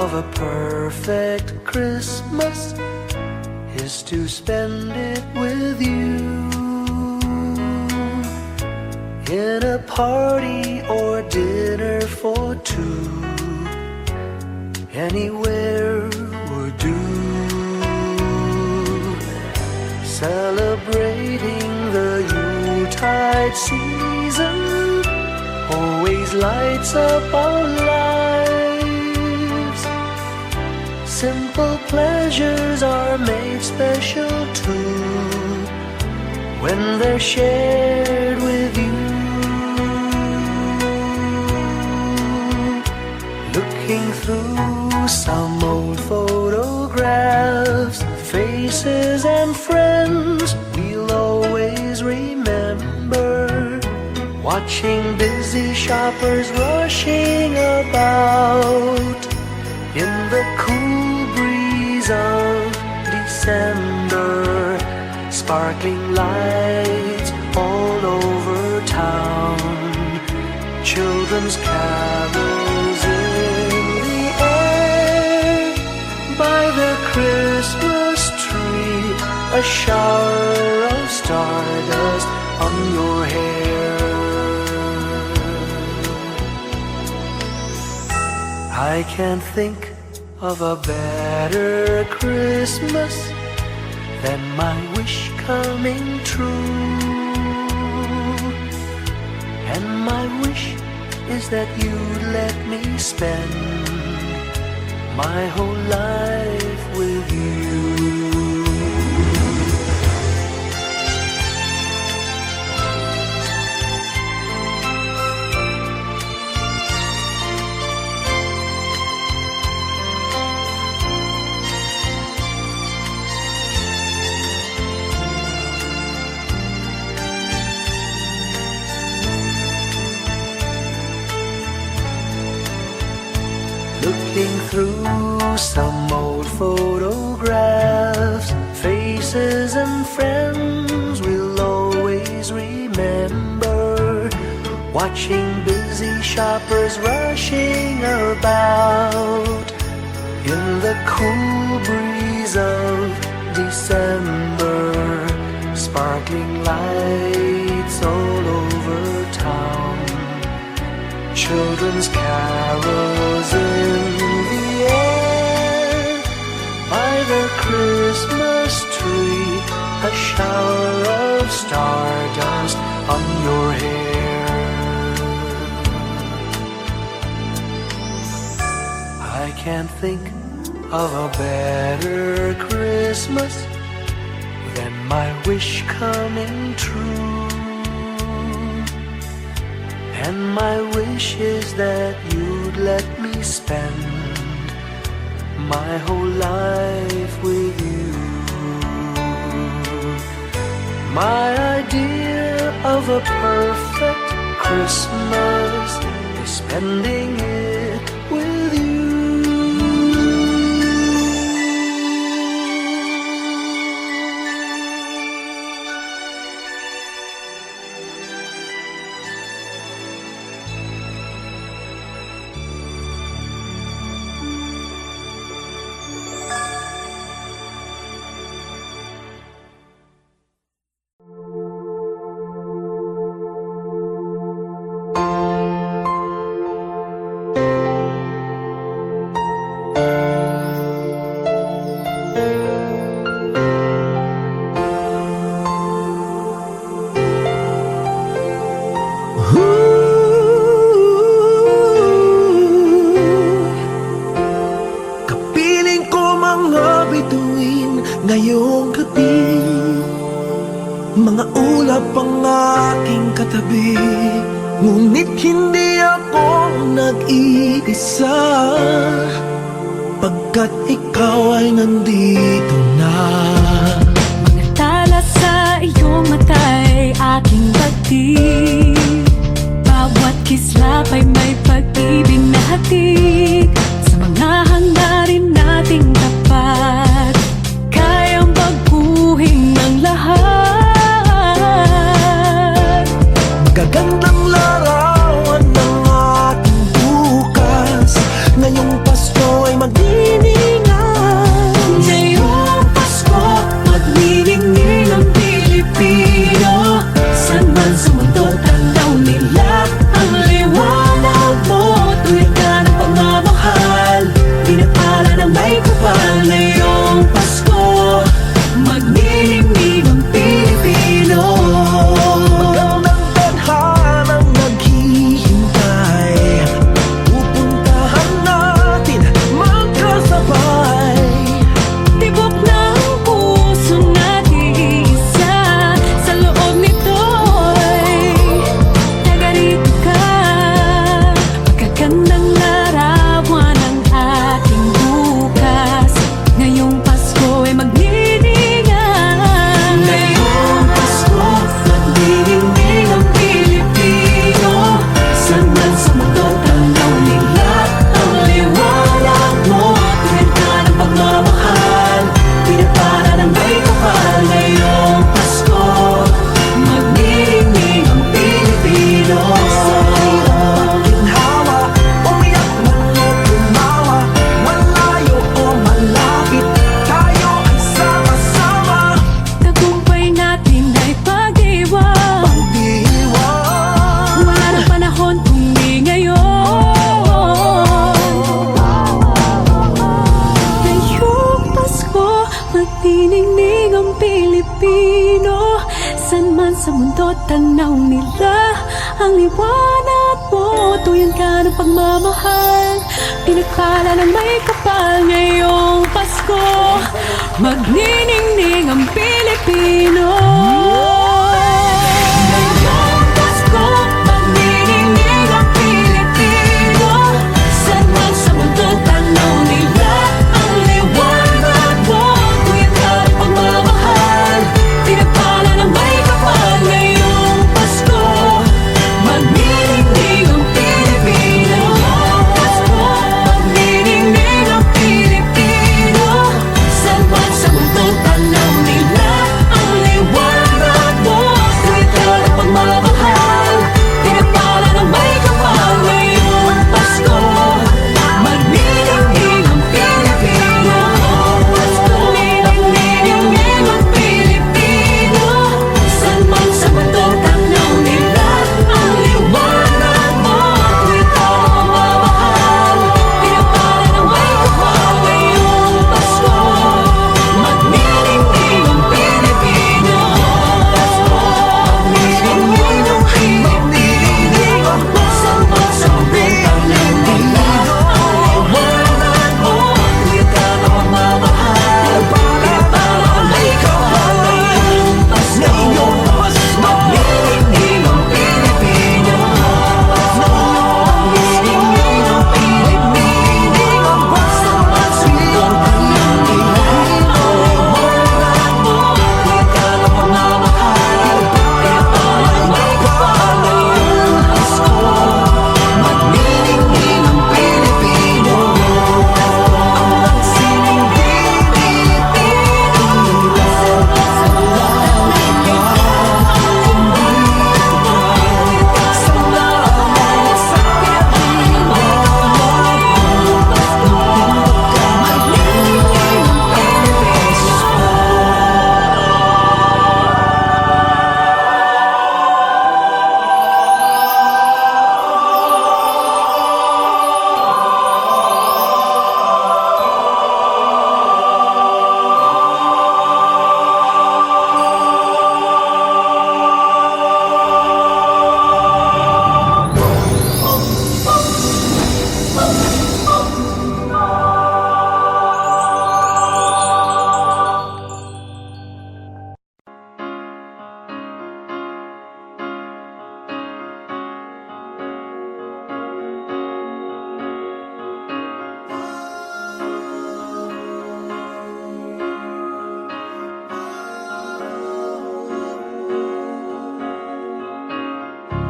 of a perfect Christmas is to spend it with you, in a party or dinner for two. Anywhere would do, celebrating the Yuletide season always lights up our lives. Simple pleasures are made special too when they're shared with you. Looking through some old photographs, faces and friends we'll always remember, watching busy shoppers rushing about in the cool breeze of December, sparkling lights all over town, children's carols in the air. By the Christmas tree, a shower of stardust on your hair. I can't think of a better Christmas than my wish coming true. And my wish is that you'd let me spend my whole life with you. Looking through some old photographs, faces and friends we'll always remember, watching busy shoppers rushing about in the cool breeze of December, sparkling lights all over town, children's carols in the air. By the Christmas tree, a shower of stardust on your hair. I can't think of a better Christmas than my wish coming true. And my wish is that you'd let me spend my whole life with you. My idea of a perfect Christmas is spending it with you. Kapiling ko mga bituin ngayong gabi, mga ulap ang aking katabi, ngunit hindi ako nag-iisa, pagkat ikaw ay nandito na. Mga tala sa iyong mata'y aking pagtig, bawat kislap ay may pag-ibig na hatid. Sa mga hangarin nating tapat, kayang baguhin ng lahat. Magagandang larawan ng ating bukas, ngayong Pasko ay mag tanaw nila ang liwanag mo. Tuyan ka ng pagmamahal, pinagpala ng may kapal ngayong Pasko. Magniningning ang Pilipino. Ngayong Pasko, magniningning ang Pilipino. Saan man sa mundo tanaw nila ang liwanag mo. Tuyan ka ng pagmamahal, pinagpala ng may kapal ngayong Pasko. Magniningning ang Pilipino. Pasko, magniningning ang Pilipino. Saan man sa mundo tanaw nila ang liwanag mo. Tuwid ka ng pagmamahal, pinagpala ng may kapal ngayong Pasko. Magniningning ang Pilipino. Pasko, magniningning ang Pilipino. Saan man sa mundo tanaw nila ang liwanag mo. Tuwid ka ng pagmamahal, pinagpala ng may kapal ngayong Pasko. Magniningning ang Pilipino. Pasko, magniningning ang Pilipino. Saan man sa mundo tanaw nila ang liwanag mo. Tuwid ka ng pagmamahal, pinagpala ng may kapal ngayong Pasko. Magniningning ang Pilipino. Magniningning ang Pilipino. Saan man sa mundo tanaw nila ang liwanag mo. Tuwid ka ng pagmamahal, pinagpala ng may kapal ngayong Pasko. Magniningning ang Pilipino. Ang sining Pilipino. Saan man sa mundo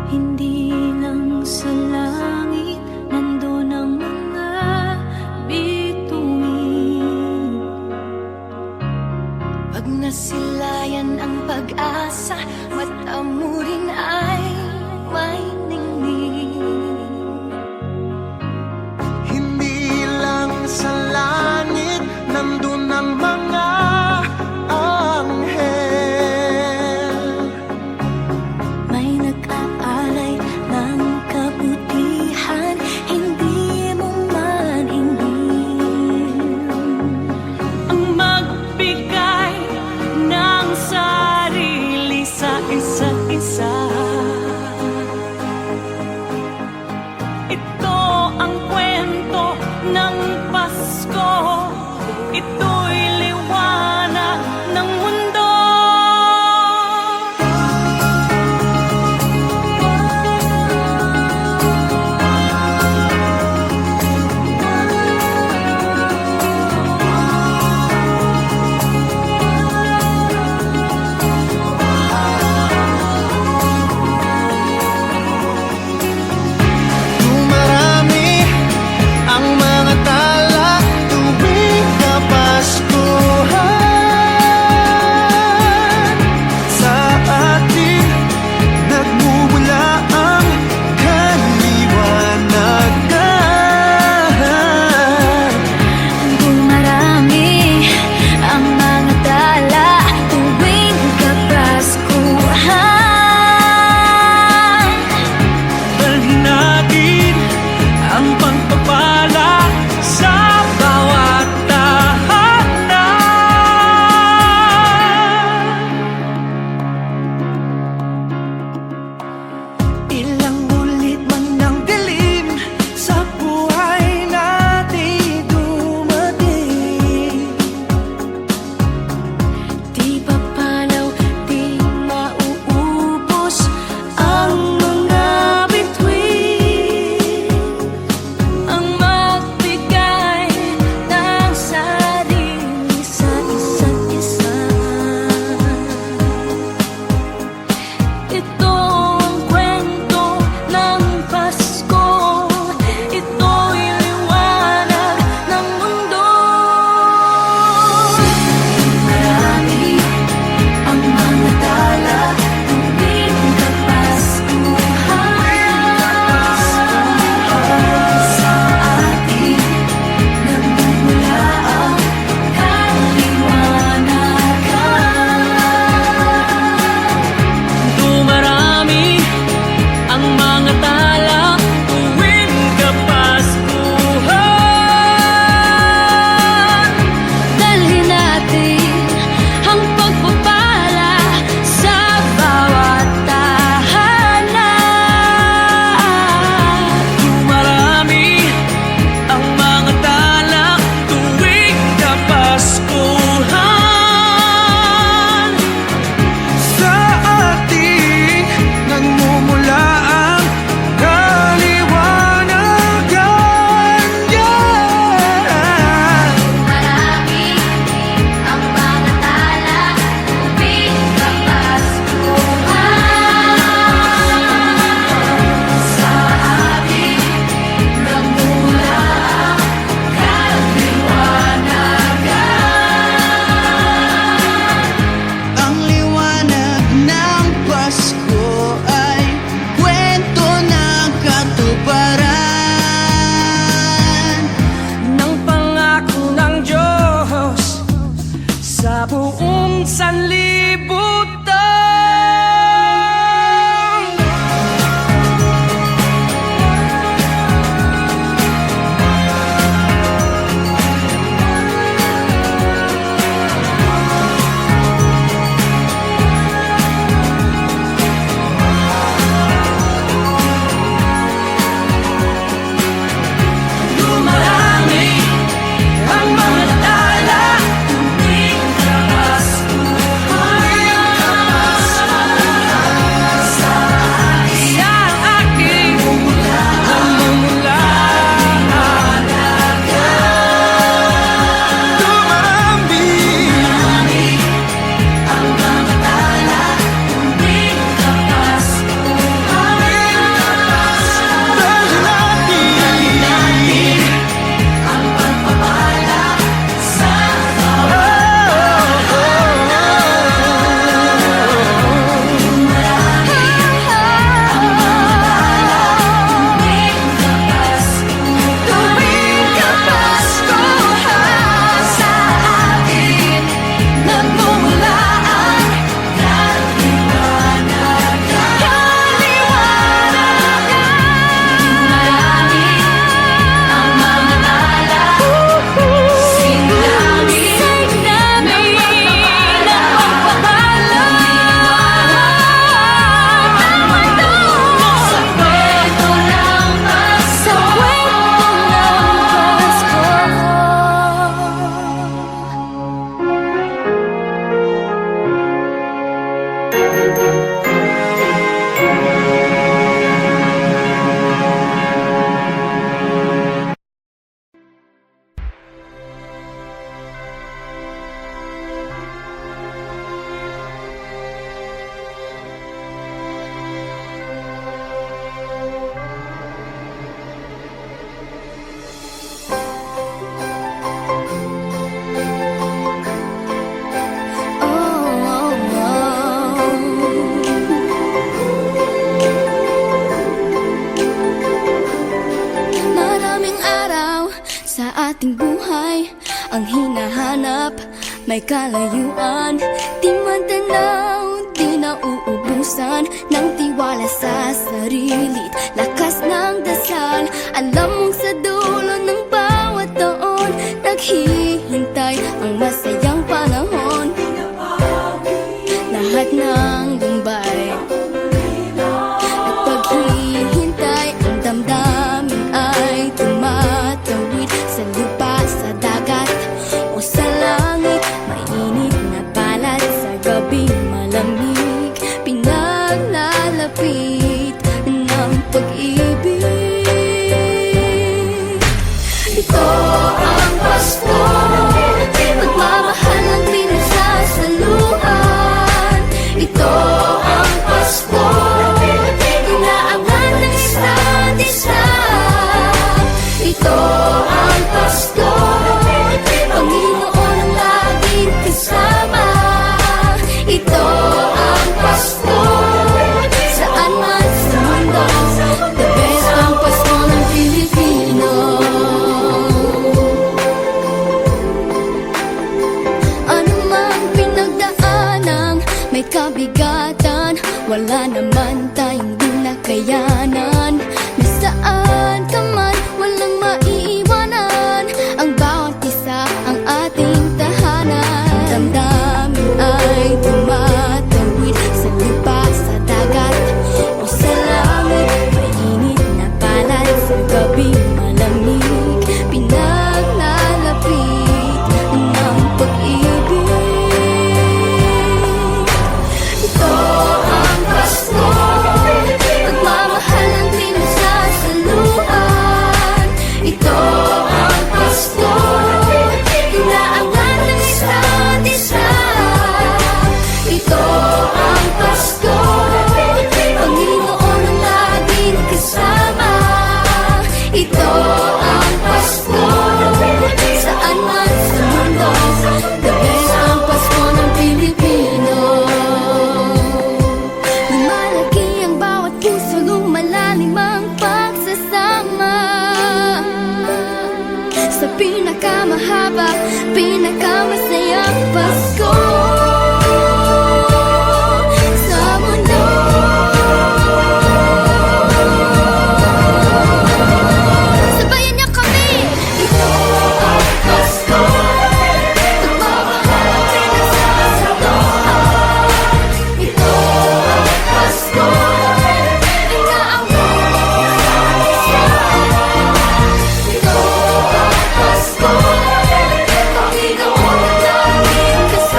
Hindi lang sa langit nandun ang mga bituin. Pag nasilayan ang pag-asa, mata mo rin ay may ningning. Hindi lang sa langit nandun ang mga anghel. May nag-aalay ng kabutihan. ating buhay ang hinahanap. May kalayuan, di man tanaw, di nauubusan ng tiwala sa sarili't lakas ng dasal. Alam mong sa dulo ng bawat taon, naghihintay ang masayang panahon. Lahat ng lumbay at paghihintay, ang damdamin ay tumatawid sa lupa, sa dagat o sa langit. Mainit na palad sa gabing malamig, pinaglalapit ng pag-ibig. Ito ang Pasko, pagmamahal ang pinagsasaluhan. Ito ang Pasko, inaangan ng isa't isa. Ito ang Pasko, Panginoon ang laging kasama. Ito ang Pasko, saan man sa mundo, the best ang Pasko ng Pilipino. Ano mang pinagdaanang may kabigatan, wala naman tayong di nakayanan. Nasaan ka man, walang maiiwanan, ang bawat isa ang ating tahanan. Damdamin ay tumatawid sa lupa, sa dagat o sa langit. Mainit na palad sa gabing malamig, pinaglalapit ng pag-ibig. Ito ang Pasko, pagmamahal ang pinagsasaluhan. Ito ang Pasko, inaangan ng isa't isa. Ito ang Pasko, Panginoon ang laging kasama. Ito ang Pasko, saan man sa mundo, the best ang Pasko ng Pilipino. Lumalaki ang bawat puso, lumalalim ang pagsasama. Sa pinakamahaba, pinakamasayang Pasko sa mundo. Sabayan niyo kami! Ito ang Pasko, pagmamahal ang pinagsasaluhan. Ito ang Pasko, inaangan ng isa't isa. Ito ang Pasko, Panginoon ang laging kasama.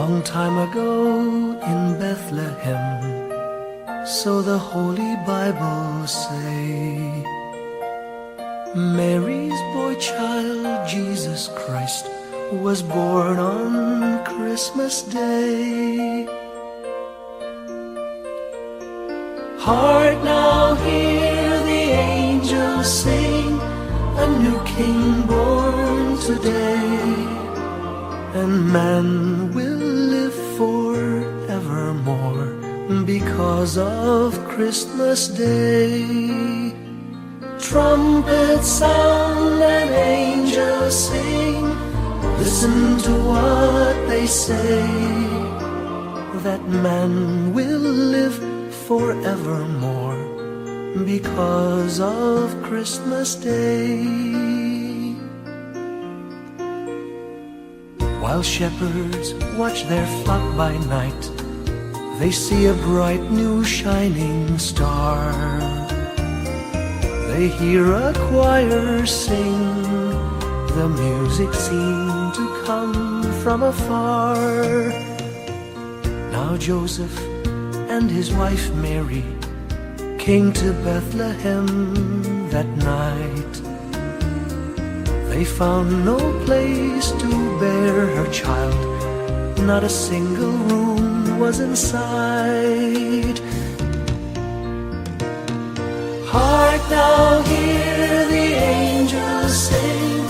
Long time ago in Bethlehem, so the Holy Bible say, Mary's boy child, Jesus Christ, was born on Christmas Day. Hark now, hear the angels sing, a new King born today, and man will live forevermore because of Christmas Day. Trumpets sound and angels sing, listen to what they say, that man will live forevermore because of Christmas Day. While shepherds watch their flock by night, they see a bright new shining star. They hear a choir sing, the music seemed to come from afar. Now Joseph and his wife Mary came to Bethlehem that night. They found no place to bear her child, not a single room was in sight. Hark now, hear the angels sing,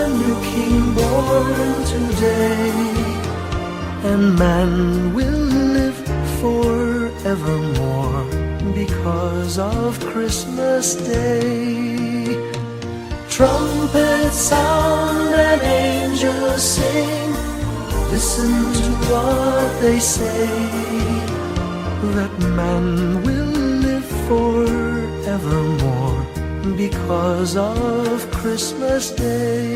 a new King born today, and man will live forevermore because of Christmas Day. Trumpets sound and angels sing, listen to what they say, that man will live forevermore because of Christmas Day.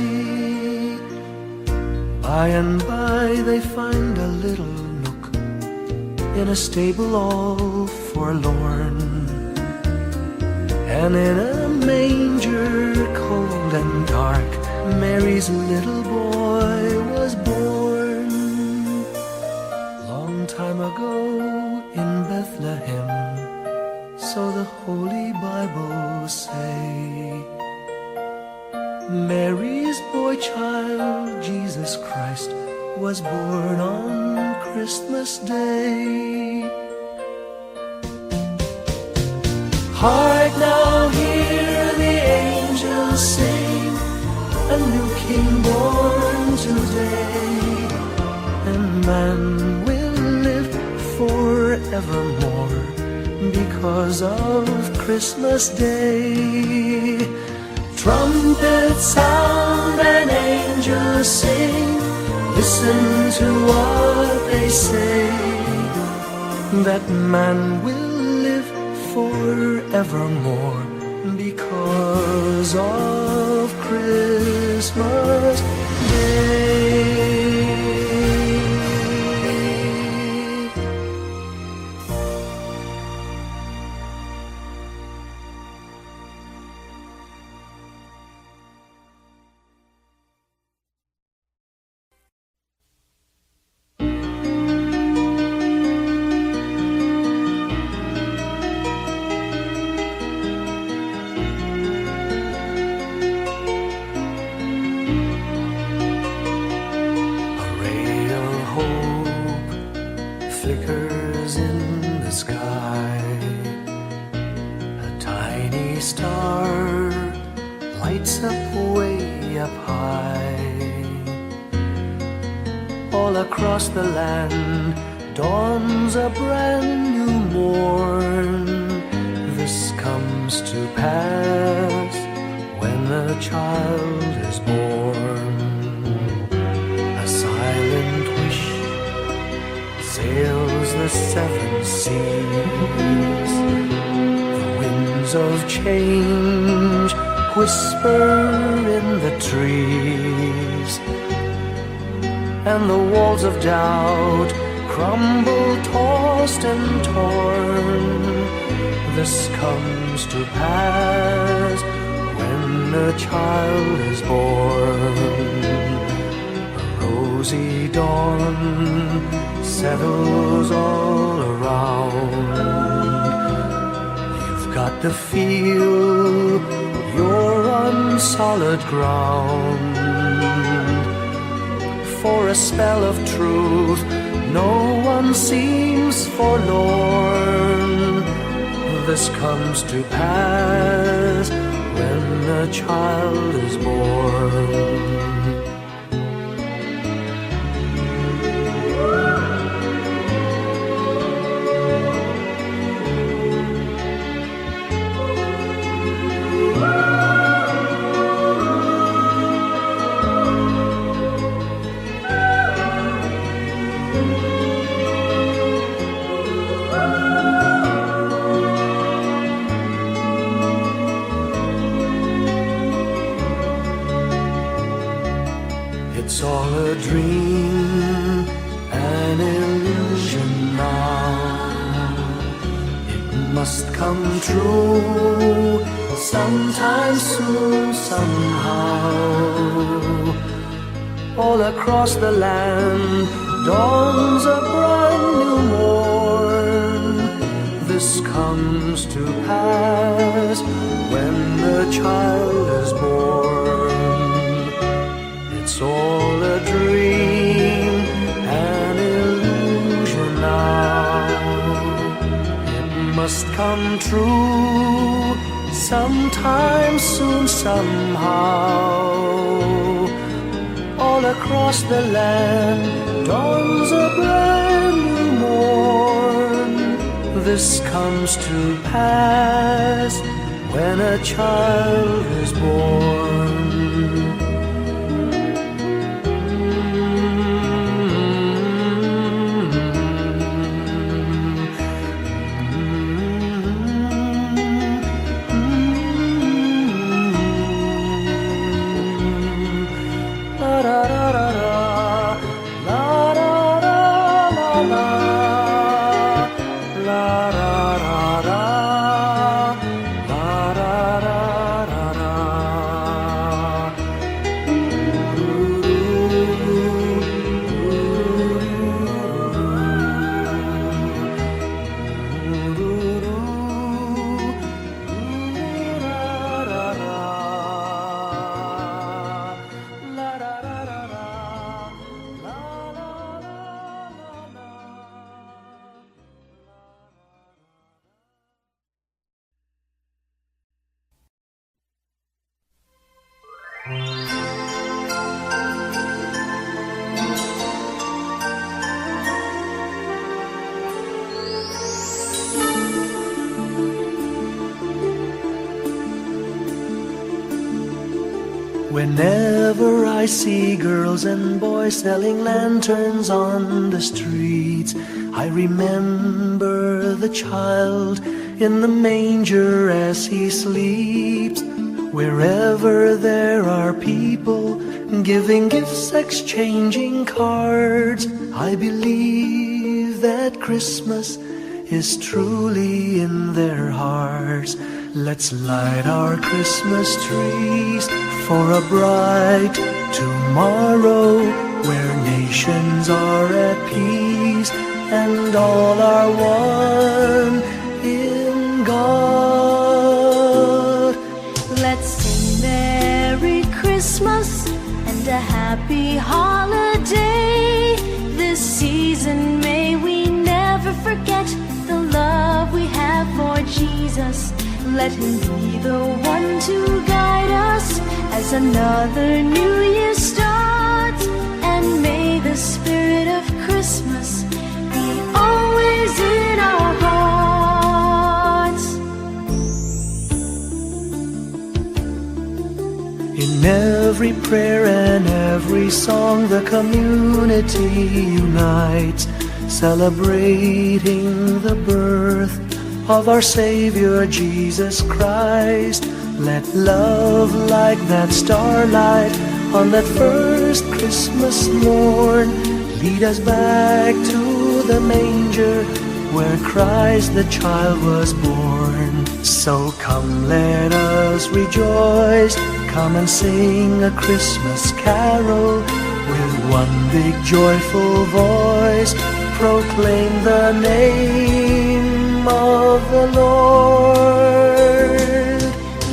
By and by they find a little nook in a stable all forlorn, and in a manger cold and dark, Mary's little boy was born. Long time ago in Bethlehem, so the Holy Bible say, Mary's boy child, Jesus Christ, was born on Christmas Day. Hark now, hear the angels sing, a new King born today, and man will live forevermore because of Christmas Day. Trumpets sound and angels sing, listen to what they say, that man will live forevermore because of Christmas Day. Flickers in the sky, a tiny star lights up way up high. All across the land dawns a brand new morn. This comes to pass when a child is born. A silent wish sails the seven seas. The winds of change whisper in the trees, and the walls of doubt crumble, tossed and torn. This comes to pass when a child is born. A Rosy dawn settles all around. You've got to feel you're on solid ground. For a spell of truth, no one seems forlorn. This comes to pass when a child is born. It's all a dream, an illusion now. It must come true sometime soon, somehow. All across the land dawns a brand new morn. This comes to pass when the child is born. It's all a dream, an illusion now. It must come true sometime soon, somehow. All across the land dawns a brand new morn. This comes to pass when a child is born. Whenever I see girls and boys selling lanterns on the streets, I remember the child in the manger as he sleeps. Wherever there are people giving gifts, exchanging cards, I believe that Christmas is truly in their hearts. Let's light our Christmas trees for a bright tomorrow, where nations are at peace and all are one in God. Let's sing Merry Christmas and a happy holiday. This season may we never forget the love we have for Jesus. Let him be the one to guide us as another new year starts. And may the spirit of Christmas be always in our hearts. In every prayer and every song, the community unites, celebrating the birth of our Savior Jesus Christ. Let love like that starlight on that first Christmas morn lead us back to the manger where Christ the child was born. So come, let us rejoice, come and sing a Christmas carol. with one big joyful voice, proclaim the name of the Lord.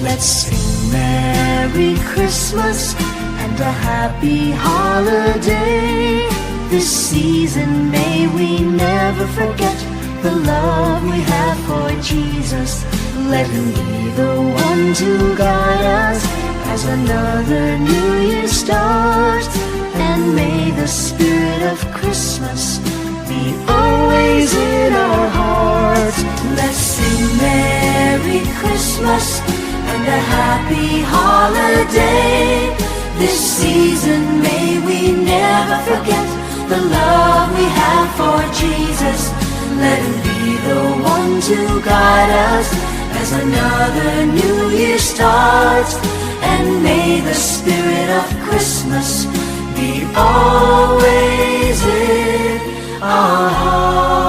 Let's sing Merry Christmas and a happy holiday. This season may we never forget the love we have for Jesus. Let Him be the one to guide us as another new year starts. And may the spirit of Christmas be always in our hearts. Let's sing Merry Christmas and a happy holiday. This season may we never forget the love we have for Jesus. Let Him be the one to guide us as another new year starts. And may the spirit of Christmas be always in our hearts.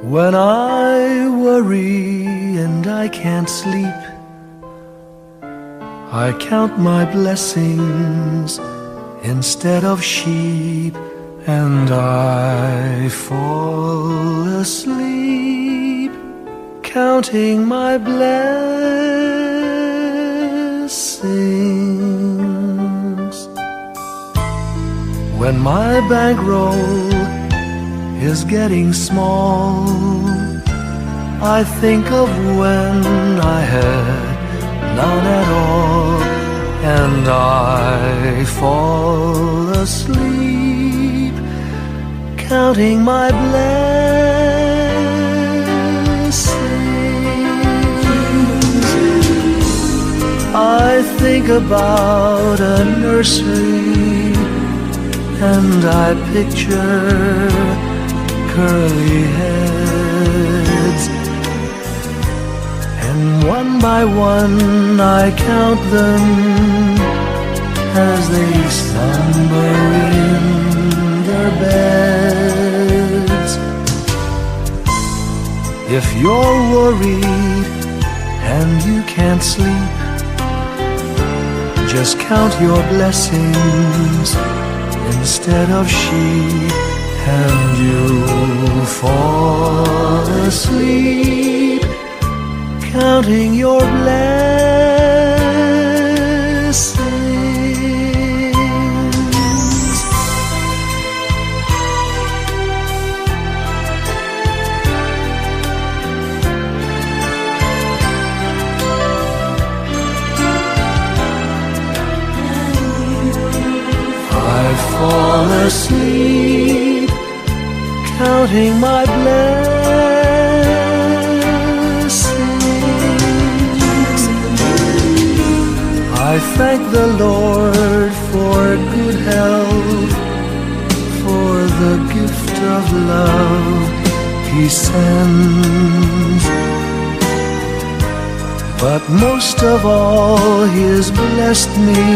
When I worry and I can't sleep, I count my blessings instead of sheep, and I fall asleep counting my blessings. When my bankroll is getting small, I think of when I had none at all, and I fall asleep counting my blessings. I think about a nursery, and I picture curly heads, and one by one I count them as they slumber in their beds. If you're worried and you can't sleep, just count your blessings instead of sheep, and you'll fall asleep counting your blessings. I fall asleep counting my blessings. I thank the Lord for good health, for the gift of love He sends. But most of all, He has blessed me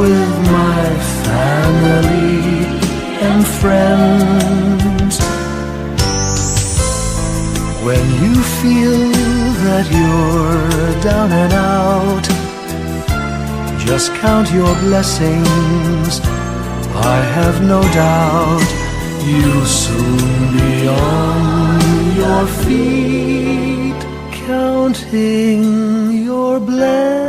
with my family and friends. When you feel that you're down and out, just count your blessings. I have no doubt you'll soon be on your feet, counting your blessings.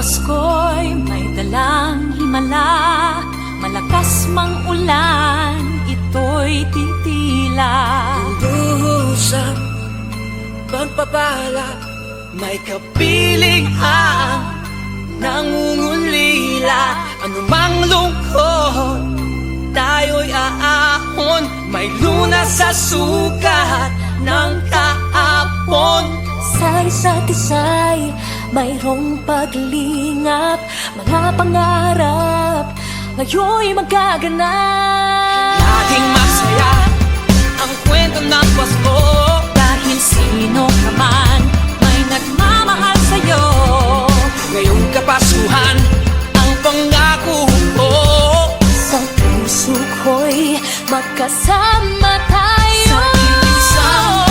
Pasko'y may dalang himala, malakas mang ulan, ito'y titila. Duhusang pagpapala, may kapiling ang nangungulila. Anumang lungkot, tayo'y aahon, may lunas sa sukat ng kahapon. Sa isa't isa'y mayroong paglingap, mga pangarap ngayon'y magaganap. Laging masaya ang kwento ng Pasko, Dahil sino ka man may nagmamahal sa'yo. ngayong Kapaskuhan ang pangako ko. Sa puso ko'y magkasama tayo. Sa isang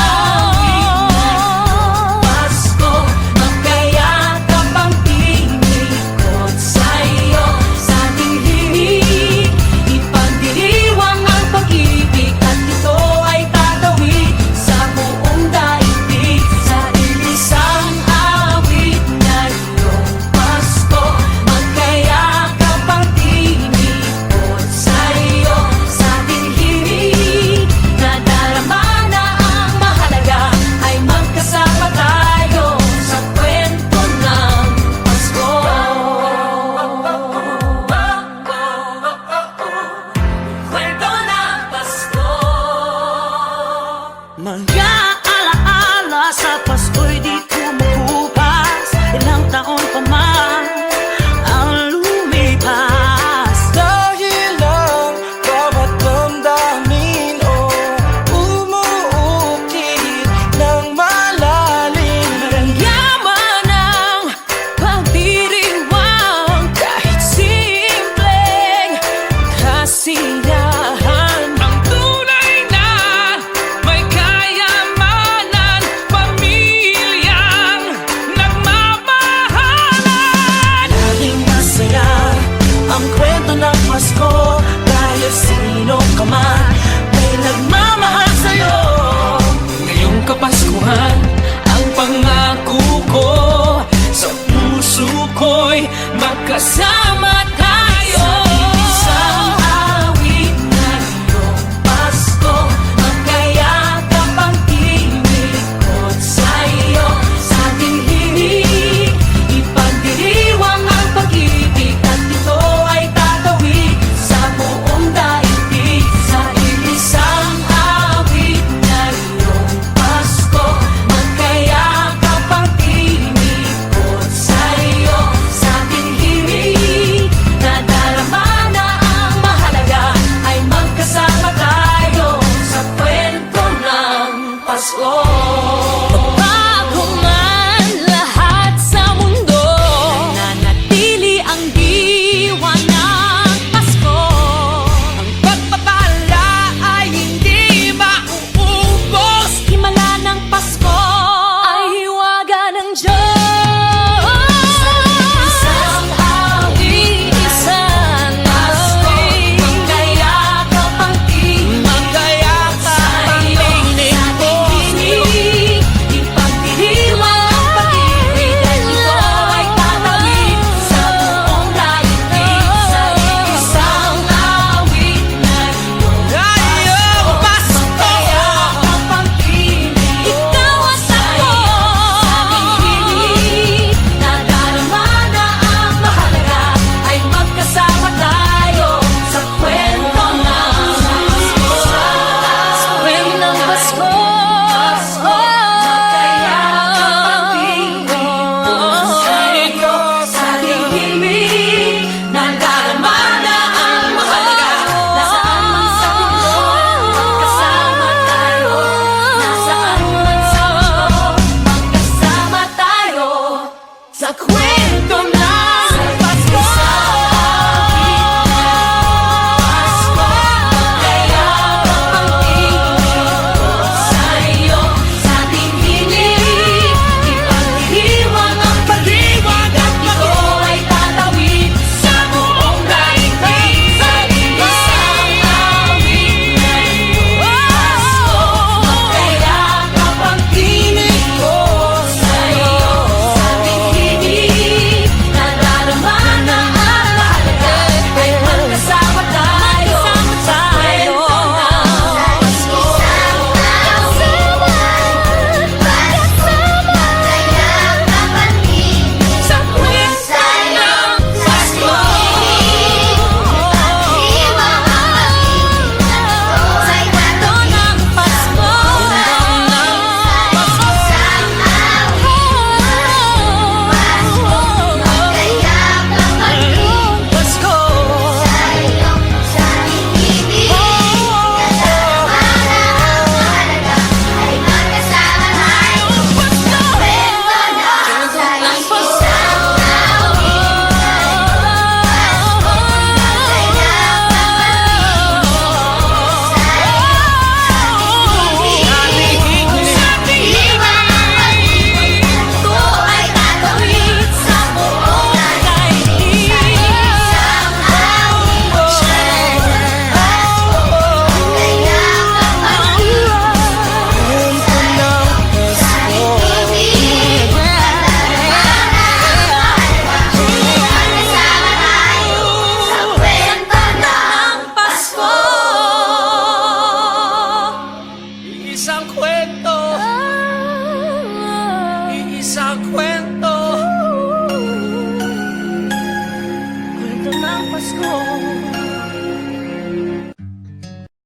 Pasko, magkayakap ang tinikot sa'yo. Sa ating himig, ipagdiriwang ang pag-ibig, at ito ay tatawid sa buong daigdig. Sa ilisang awit ngayong Pasko, magkayakap ang tinikot sa'yo. Sa ating himig, nadarama na ang mahalaga, ay magkasama tayo sa kwento ng Pasko. Kwento ng Pasko. Mga alaala sa Pasko'y di kumukupas, ilang taon pa man ang lumipas. Dahil ang bawat damdamin umuukit ng malalim. Yaman ang pagdiriwang, kahit simpleng kasiyahan. Ang tunay na may kayamanan, pamilyang nagmamahalan. Laging masaya ang kwento ng Pasko, dahil sino ka man may nagmamahal sa'yo. Ngayong Kapaskuhan ang pangako ko, sa puso ko'y magkasama